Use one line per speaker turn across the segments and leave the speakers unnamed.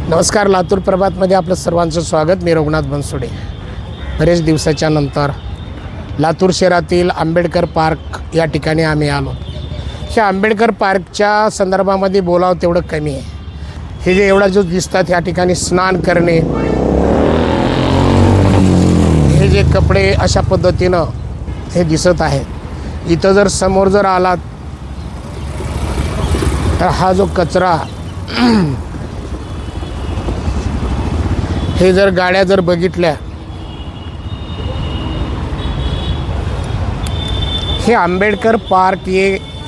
नमस्कार, लातूर प्रभातमध्ये आपलं सर्वांचं स्वागत. मी रघुनाथ बनसोडे. बरेच दिवसाच्या नंतर लातूर शहरातील आंबेडकर पार्क या ठिकाणी आम्ही आलो. ह्या आंबेडकर पार्कच्या संदर्भामध्ये बोलावं तेवढं कमी आहे. हे जे एवढा जो दिसतात ह्या ठिकाणी स्नान करणे, हे जे कपडे अशा पद्धतीनं हे दिसत आहेत. इथं जर समोर जर आलात तर हा जो कचरा, हे जर गाड्या जर बघितल्या, हे आंबेडकर पार्क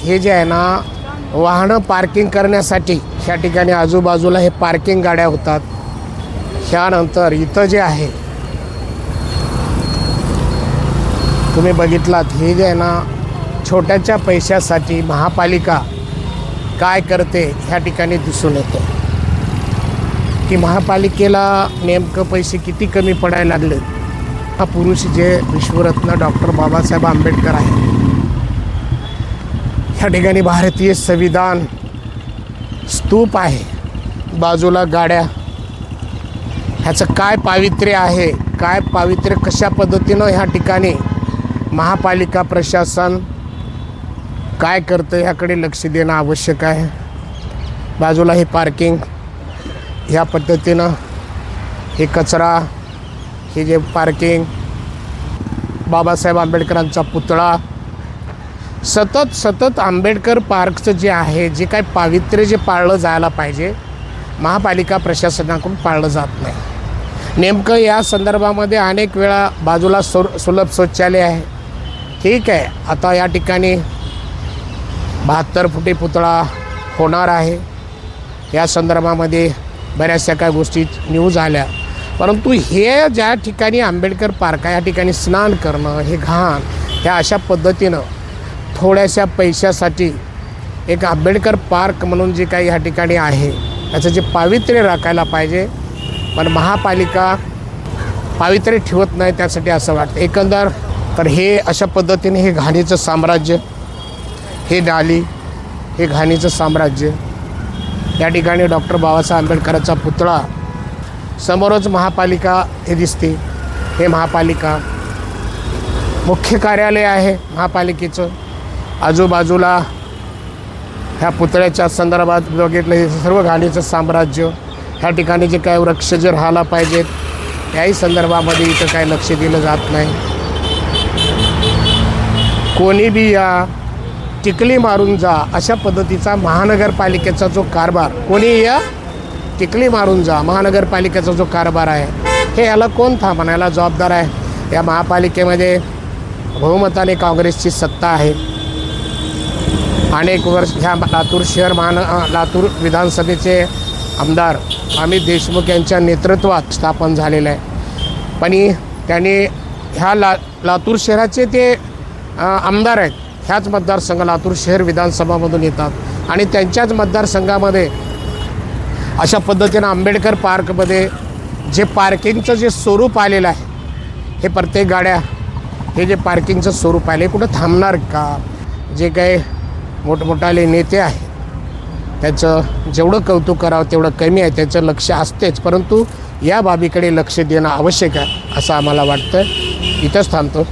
हे जे आहे ना, वाहनं पार्किंग करण्यासाठी ह्या ठिकाणी आजूबाजूला हे पार्किंग गाड्या होतात. ह्यानंतर इथं जे आहे तुम्ही बघितलात, हे जे आहे ना, छोट्याच्या पैशासाठी महापालिका काय करते ह्या ठिकाणी दिसून येते की महापालिकेला नेमकं पैसे किती कमी पडायला लागले. हा पुरुष जे विश्वरत्न डॉक्टर बाबासाहेब आंबेडकर आहे, ह्या ठिकाणी भारतीय संविधान स्तूप आहे, बाजूला गाड्या. ह्याचं काय पावित्र्य आहे, काय पावित्र्य कशा पद्धतीनं ह्या ठिकाणी महापालिका प्रशासन काय करतं ह्याकडे लक्ष देणं आवश्यक आहे. बाजूला हे पार्किंग, ह्या पद्धतीनं हे कचरा, हे जे पार्किंग, बाबासाहेब आंबेडकरांचा पुतळा. सतत आंबेडकर पार्कचं जे आहे, जे काय पावित्र्य जे पाळलं जायला पाहिजे, महापालिका प्रशासनाकडून पाळलं जात नाही. नेमकं या संदर्भामध्ये अनेक वेळा बाजूला सुलभ शौचालय आहे, ठीक आहे. आता या ठिकाणी 72 फुटी पुतळा होणार आहे. या संदर्भामध्ये बऱ्याचशा काय गोष्टी न्यूज आल्या. परंतु हे ज्या ठिकाणी आंबेडकर पार्क आहे, या ठिकाणी स्नान करणं, हे घाण, ह्या अशा पद्धतीनं थोड्याशा पैशासाठी एक आंबेडकर पार्क म्हणून जे काही ह्या ठिकाणी आहे त्याचं जे पावित्र्य राखायला पाहिजे, पण महापालिका पावित्र्य ठेवत नाही. त्यासाठी असं वाटतं एकंदर. तर हे अशा पद्धतीने हे घाणीचं साम्राज्य, हे नाली, हे घाणीचं साम्राज्य. या ठिकाणी डॉक्टर बाबासाहेब आंबेडकरांचा पुतळा, समोरच महापालिका हे दिसते. हे महापालिका मुख्य कार्यालय आहे महापालिकेचं. आजूबाजूला ह्या पुतळ्याच्या संदर्भात बघितलं, हे सर्व घाणीचं साम्राज्य. ह्या ठिकाणी जे काय वृक्ष जे राहायला पाहिजेत त्याही संदर्भामध्ये इथं काय लक्ष दिलं जात नाही. कोणी बी या, टिकली मारून जा, अशा पद्धतीचा महानगरपालिकेचा जो कारभार, कोणी या टिकली मारून जा, महानगरपालिकेचा जो कारभार आहे, हे याला कोण थांबण्याला जबाबदार आहे. या महापालिकेमध्ये बहुमताने काँग्रेसची सत्ता आहे. अनेक वर्ष ह्या लातूर शहर लातूर विधानसभेचे आमदार अमित देशमुख यांच्या नेतृत्वात स्थापन झालेलं आहे. पण त्यांनी ह्या लातूर शहराचे ते आमदार आहेत. ह्याच मतदारसंघ लातूर शहर विधानसभामधून येतात आणि त्यांच्याच मतदारसंघामध्ये अशा पद्धतीनं आंबेडकर पार्कमध्ये जे पार्किंगचं जे स्वरूप आलेलं आहे, हे प्रत्येक गाड्या, हे जे पार्किंगचं स्वरूप आले, कुठं थांबणार का? जे काही मोठमोठाले नेते आहेत त्याचं जेवढं कौतुक करावं तेवढं कमी आहे. त्याचं लक्ष असतेच, परंतु या बाबीकडे लक्ष देणं आवश्यक आहे असं आम्हाला वाटतं. इथंच थांबतो.